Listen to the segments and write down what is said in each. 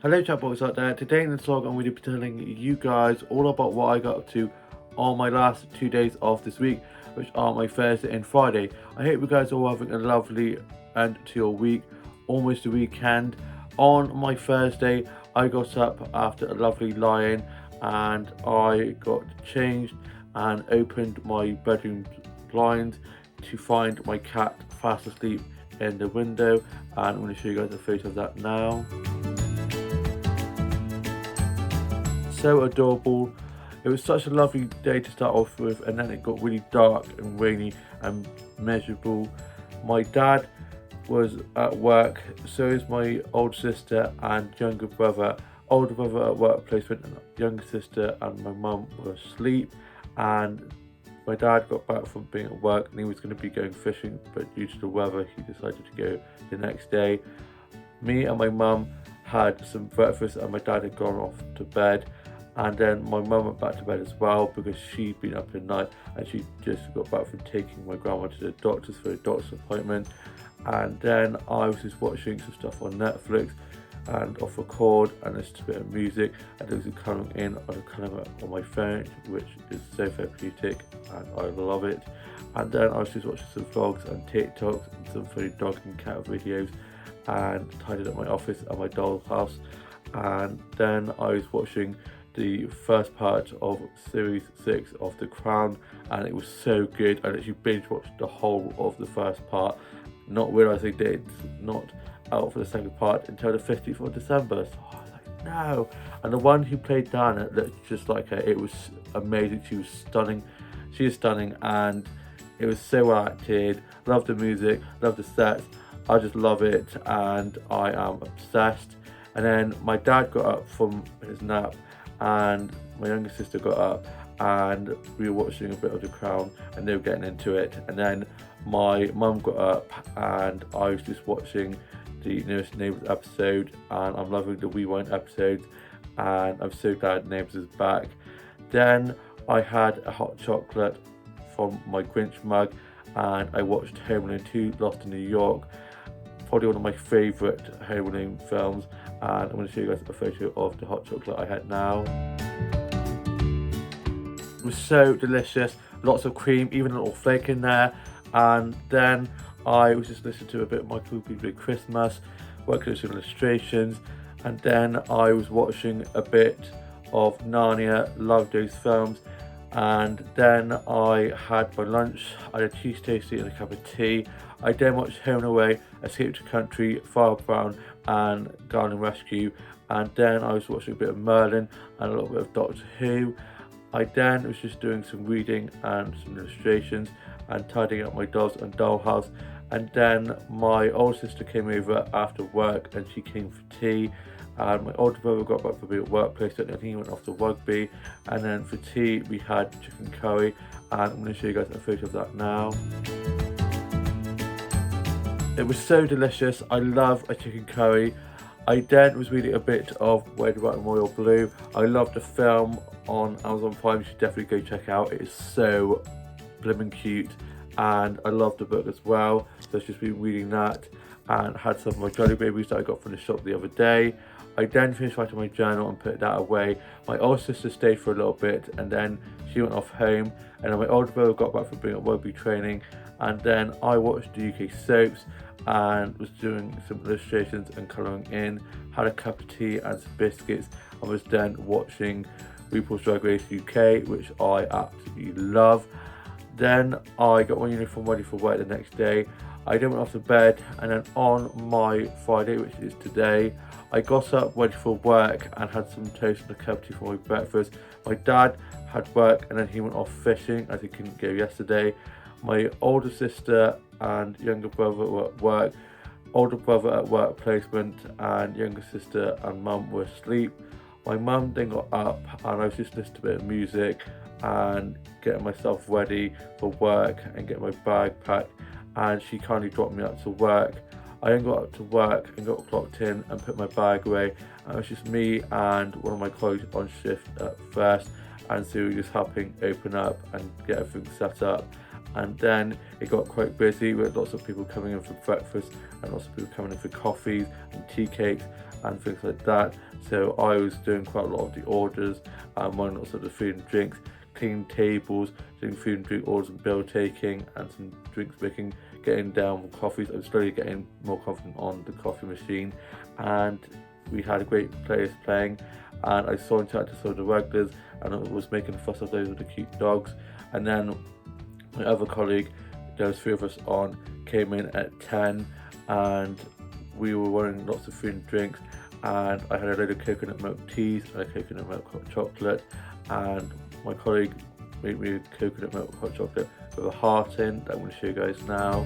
Hello chat boys out there. Today in this vlog I'm going to be telling you guys all about what I got up to on my last 2 days of this week, which are my Thursday and Friday. I hope you guys are all having a lovely end to your week, almost a weekend. On my Thursday I got up after a lovely lie-in and I got changed and opened my bedroom blinds to find my cat fast asleep in the window, and I'm going to show you guys a photo of that now. So adorable. It was such a lovely day to start off with, and then it got really dark and rainy and miserable. My dad was at work, so is my older sister and younger brother. Older brother at work placement, and younger sister and my mum were asleep, and my dad got back from being at work and he was going to be going fishing, but due to the weather he decided to go the next day. Me and my mum had some breakfast and my dad had gone off to bed, and then my mum went back to bed as well because she'd been up in the night and she just got back from taking my grandma to the doctors for a doctor's appointment. And then I was just watching some stuff on Netflix and off record and listened to a bit of music, and there was a colouring in on a colouring on my phone, which is so therapeutic and I love it. And then I was just watching some vlogs and TikToks and some funny dog and cat videos, and tidied up my office and my doll's house. And then I was watching the first part of series 6 of The Crown, and it was so good. I literally binge watched the whole of the first part, not realising that it's not out for the second part until the 15th of December. So I was like, no. And the one who played Diana looked just like her. It was amazing. She was stunning. She is stunning, and it was so well acted. Love the music, love the sets. I just love it and I am obsessed. And then my dad got up from his nap and my younger sister got up and we were watching a bit of The Crown and they were getting into it. And then my mum got up and I was just watching the newest Neighbours episode, and I'm loving the Rewind episodes, and I'm so glad Neighbours is back. Then I had a hot chocolate from my Grinch mug and I watched Home Alone 2 Lost in New York, probably one of my favourite Home Alone films, and I'm going to show you guys a photo of the hot chocolate I had now. It was so delicious, lots of cream, even a little flake in there. And then I was just listening to a bit of Michael Bublé Christmas, working on some illustrations, and then I was watching a bit of Narnia, loved those films. And then I had my lunch. I had a cheese toastie and a cup of tea. I then watched Home and Away, Escape to Country, Fire Brown and Garden Rescue, and then I was watching a bit of Merlin and a little bit of Doctor Who. I then was just doing some reading and some illustrations and tidying up my dolls and dollhouse. And then my older sister came over after work and she came for tea. And my older brother got back from being at workplace and he went off to rugby. And then for tea we had chicken curry, and I'm going to show you guys a photo of that now. It was so delicious. I love a chicken curry. I then was reading a bit of Where the White Royal Blue. I love the film on Amazon Prime. You should definitely go check out. It is so blimmin' cute, and I love the book as well. So I've just been reading that and had some of my Jolly Babies that I got from the shop the other day. I then finished writing my journal and put that away. My older sister stayed for a little bit and then she went off home, and then my older brother got back from being at rugby training, and then I watched the UK soaps and was doing some illustrations and colouring in, had a cup of tea and some biscuits, and was then watching RuPaul's Drag Race UK, which I absolutely love. Then I got my uniform ready for work the next day. I then went off to bed, and then on my Friday, which is today, I got up ready for work and had some toast and a cup of tea for my breakfast. My dad had work and then he went off fishing as he couldn't go yesterday. My older sister and younger brother were at work. Older brother at work placement and younger sister and mum were asleep. My mum then got up and I was just listening to a bit of music and getting myself ready for work and getting my bag packed, and she kindly dropped me up to work. I then got up to work and got clocked in and put my bag away, and it was just me and one of my colleagues on shift at first, and so we were just helping open up and get everything set up. And then it got quite busy with lots of people coming in for breakfast and lots of people coming in for coffees and tea cakes, and things like that. So I was doing quite a lot of the orders and running lots of the food and drinks, cleaning tables, doing food and drink orders and bill taking, and some drinks making, getting down coffees. I was slowly getting more confident on the coffee machine, and we had great players playing, and I saw into some of the regulars, and I was making a fuss of those with the cute dogs. And then my other colleague, there was 3 of us on, came in at 10, and we were running lots of food and drinks, and I had a load of coconut milk teas and a coconut milk hot chocolate, and my colleague made me a coconut milk hot chocolate with a heart in that I'm going to show you guys now.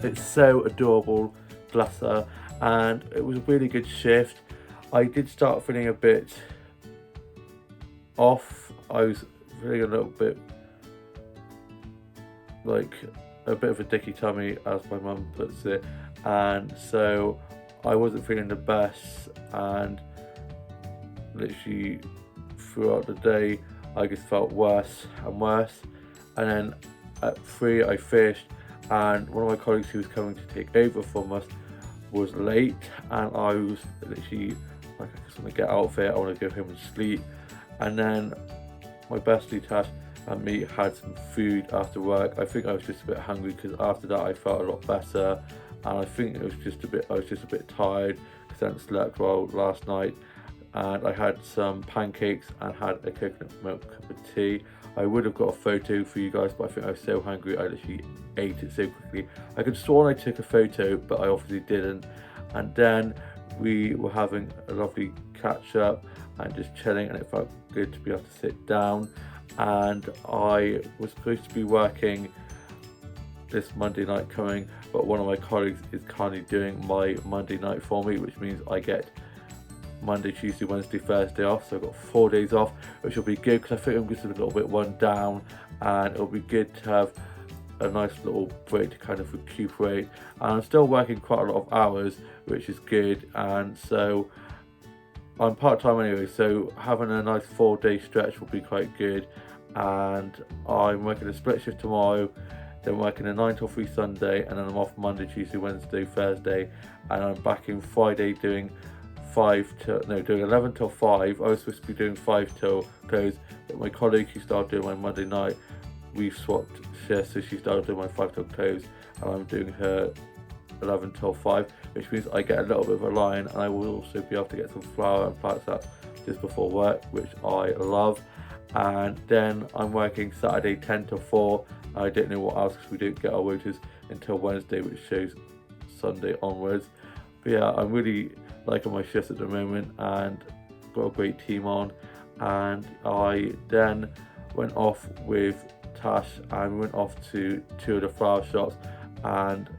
It's so adorable, bless her, and it was a really good shift. I did start feeling a bit off. I was feeling a little bit like a bit of a dicky tummy, as my mum puts it, and so I wasn't feeling the best, and literally throughout the day I just felt worse and worse. And then at 3 I fished, and one of my colleagues who was coming to take over from us was late, and I was literally like, I just want to get out of here, I want to go home and sleep. And then my bestie Tash and me had some food after work. I think I was just a bit hungry, because after that I felt a lot better, and I think I was just a bit tired because I hadn't slept well last night. And I had some pancakes and had a coconut milk cup of tea. I would have got a photo for you guys, but I think I was so hungry I literally ate it so quickly. I could have sworn I took a photo, but I obviously didn't. And then we were having a lovely catch up and just chilling, and it felt good to be able to sit down. And I was supposed to be working this Monday night coming, but one of my colleagues is kindly doing my Monday night for me, which means I get Monday, Tuesday, Wednesday, Thursday off. So I've got 4 days off, which will be good, because I think I'm just a little bit run down, and it'll be good to have a nice little break to kind of recuperate. And I'm still working quite a lot of hours, which is good, and so I'm part-time anyway, so having a nice 4-day stretch will be quite good. And I'm working a split shift tomorrow, then working a 9 till 3 Sunday, and then I'm off Monday, Tuesday, Wednesday, Thursday, and I'm back in Friday doing 11 till 5. I was supposed to be doing 5 till close, but my colleague who started doing my Monday night, we've swapped shifts, so she started doing my 5 till close, and I'm doing her 11 till 5, which means I get a little bit of a line, and I will also be able to get some flour and plant sats just before work, which I love. And then I'm working Saturday 10 till 4. I don't know what else, because we don't get our rotors until Wednesday, which shows Sunday onwards. But yeah, I'm really liking my shifts at the moment, and got a great team on. And I then went off with Tash, and we went off to 2 of the flower shops, and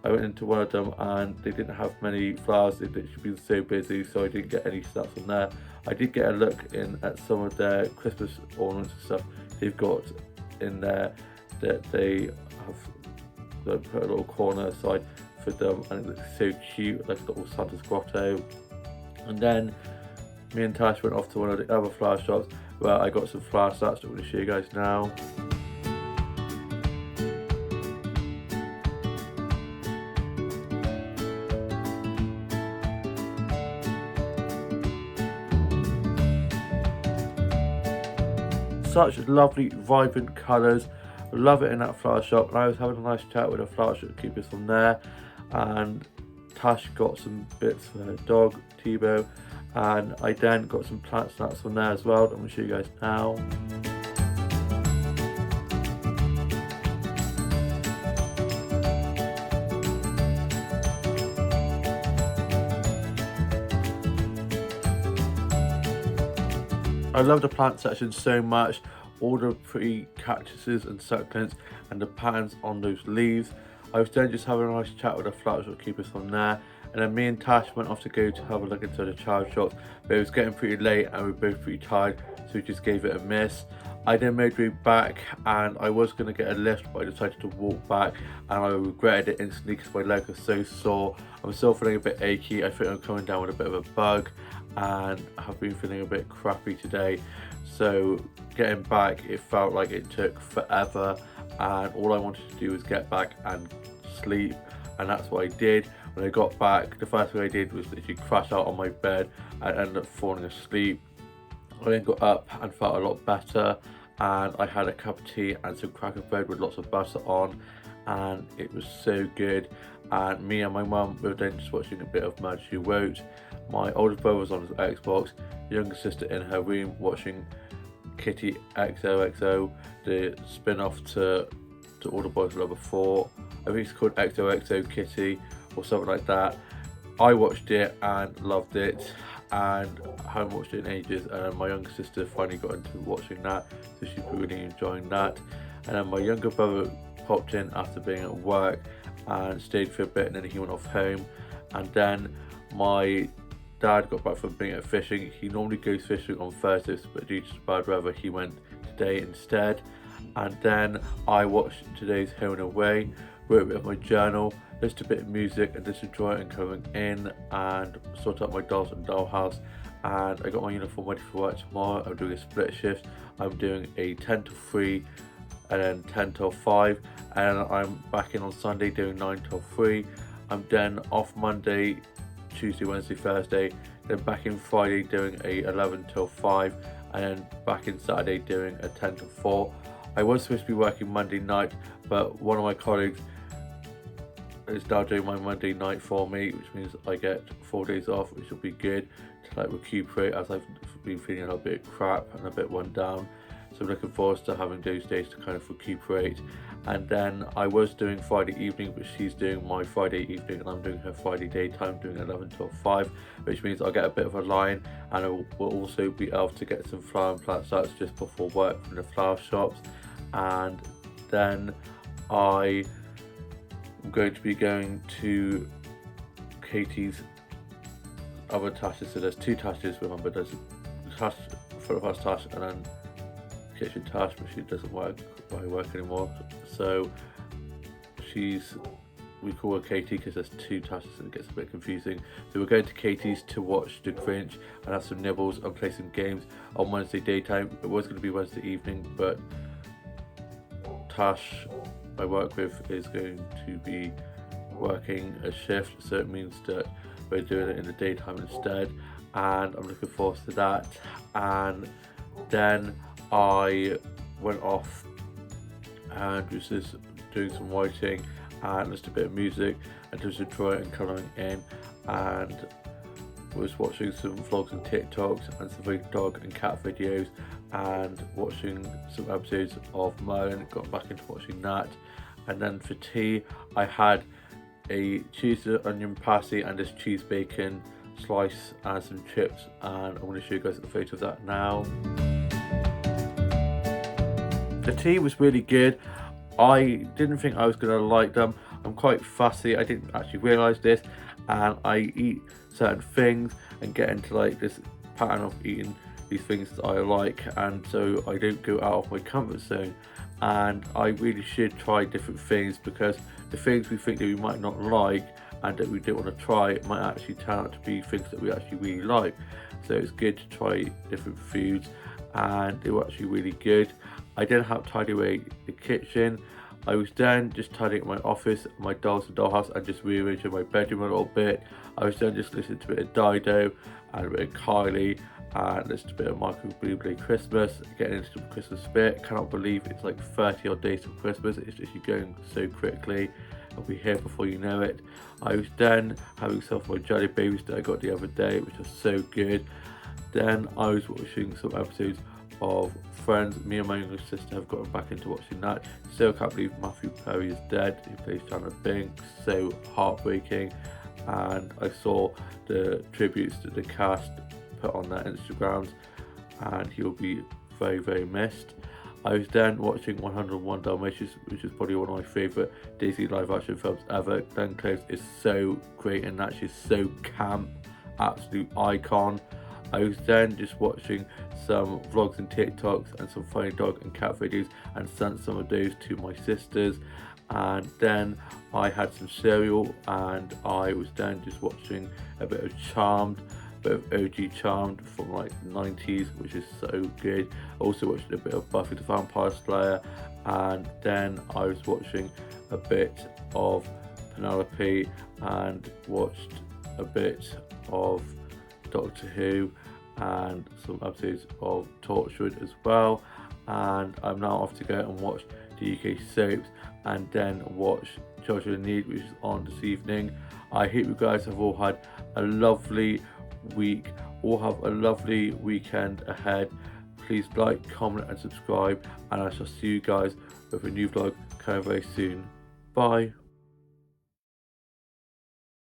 I went into one of them and they didn't have many flowers. They'd literally been so busy, so I didn't get any stuff from there. I did get a look in at some of their Christmas ornaments and stuff they've got in there, that they have put a little corner aside for them, and it looks so cute, like a little Santa's grotto. And then me and Tash went off to one of the other flower shops, where I got some flower stats that I'm going to show you guys now. Such lovely vibrant colours, love it in that flower shop. And I was having a nice chat with a flower shop keepers from there, and Tash got some bits for her dog Tebow, and I then got some plant snacks from there as well that I'm going to show you guys now. I love the plant section so much, all the pretty cactuses and succulents and the patterns on those leaves. I was then just having a nice chat with the flower shop keepers from there, and then me and Tash went off to go to have a look into the child shops, but it was getting pretty late and we were both pretty tired, so we just gave it a miss. I then made my way back, and I was going to get a lift, but I decided to walk back, and I regretted it instantly because my leg was so sore. I'm still feeling a bit achy. I think I'm coming down with a bit of a bug, and I've been feeling a bit crappy today. So getting back, it felt like it took forever, and all I wanted to do was get back and sleep. and that's what I did. When I got back, the first thing I did was literally crash out on my bed and ended up falling asleep. I then got up and felt a lot better, and I had a cup of tea and some cracker bread with lots of butter on, and it was so good. And me and my mum were then just watching a bit of Mad She Wrote. My older brother was on his Xbox, younger sister in her room watching Kitty XOXO, the spin-off to All the Boys Love Before. I think it's called XOXO Kitty or something like that. I watched it and loved it, and I haven't watched it in ages, and my younger sister finally got into watching that, so she's really enjoying that. And then my younger brother popped in after being at work and stayed for a bit, and then he went off home. And then my dad got back from being at fishing. He normally goes fishing on Thursdays, but due to bad weather he went today instead. And then I watched today's Home and Away, wrote a bit of my journal, listened to a bit of music and just enjoy it and coming in, and sort out my dolls and dollhouse. And I got my uniform ready for work tomorrow. I'm doing a split shift. I'm doing a 10 till 3 and then 10 till 5, and I'm back in on Sunday doing 9 till 3. I'm then off Monday, Tuesday, Wednesday, Thursday, then back in Friday doing a 11 till 5, and then back in Saturday doing a 10 till 4. I was supposed to be working Monday night, but one of my colleagues is now doing my Monday night for me, which means I get 4 days off, which will be good to like recuperate, as I've been feeling a little bit crap and a bit run down. So I'm looking forward to having those days to kind of recuperate. And then I was doing Friday evening, but she's doing my Friday evening and I'm doing her Friday daytime, doing 11 till 5, which means I'll get a bit of a line, and I will also be able to get some flower and plant starts just before work from the flower shops. And then I am going to be going to Katie's other tashes. So there's 2 tashes, remember, there's a tash, front of house tash, and then kitchen tash, but she doesn't work where I work anymore. So we call her Katie because there's 2 tashes and it gets a bit confusing. So we're going to Katie's to watch The Grinch and have some nibbles and play some games on Wednesday daytime. It was going to be Wednesday evening, but Tash I work with is going to be working a shift, so it means that we're doing it in the daytime instead, and I'm looking forward to that. And then I went off and was just doing some writing and listened to a bit of music and just enjoying and colouring in, and was watching some vlogs and TikToks and some dog and cat videos and watching some episodes of Merlin. Got back into watching that. And then for tea I had a cheese onion pasty and this cheese bacon slice and some chips, and I'm going to show you guys a photo of that now. The tea was really good. I didn't think I was going to like them. I'm quite fussy. I didn't actually realise this, and I eat certain things and get into like this pattern of eating these things that I like, and so I don't go out of my comfort zone. And I really should try different things, because the things we think that we might not like and that we don't want to try might actually turn out to be things that we actually really like. So it's good to try different foods, and they were actually really good. I didn't have to tidy away the kitchen. I was then just tidying up my office, my dolls and dollhouse, and just rearranging my bedroom a little bit. I was then just listening to a bit of Dido and a bit of Kylie, and listening to a bit of Michael Bublé Christmas, getting into the Christmas spirit. Cannot believe it's like 30 odd days to Christmas. It's just going so quickly. I'll be here before you know it. I was then having some of my jelly babies that I got the other day, which are so good. Then I was watching some episodes of Friends. Me and my younger sister have gotten back into watching that. Still can't believe Matthew Perry is dead. He plays Chandler Bing. So heartbreaking. And I saw the tributes that the cast put on their Instagrams, and he'll be very, very missed. I was then watching 101 Dalmatians, which is probably one of my favourite Disney live action films ever. Glenn Close is so great in that. She's so camp, absolute icon. I was then just watching some vlogs and TikToks and some funny dog and cat videos, and sent some of those to my sisters. And then I had some cereal, and I was then just watching a bit of Charmed, bit of OG Charmed from like the 90s, which is so good. Also watched a bit of Buffy the Vampire Slayer, and then I was watching a bit of Penelope and watched a bit of Doctor Who and some episodes of Torchwood as well. And I'm now off to go and watch the UK soaps and then watch Children in Need, which is on this evening. I hope you guys have all had a lovely week, all have a lovely weekend ahead. Please like, comment and subscribe, and I shall see you guys with a new vlog coming very soon. Bye.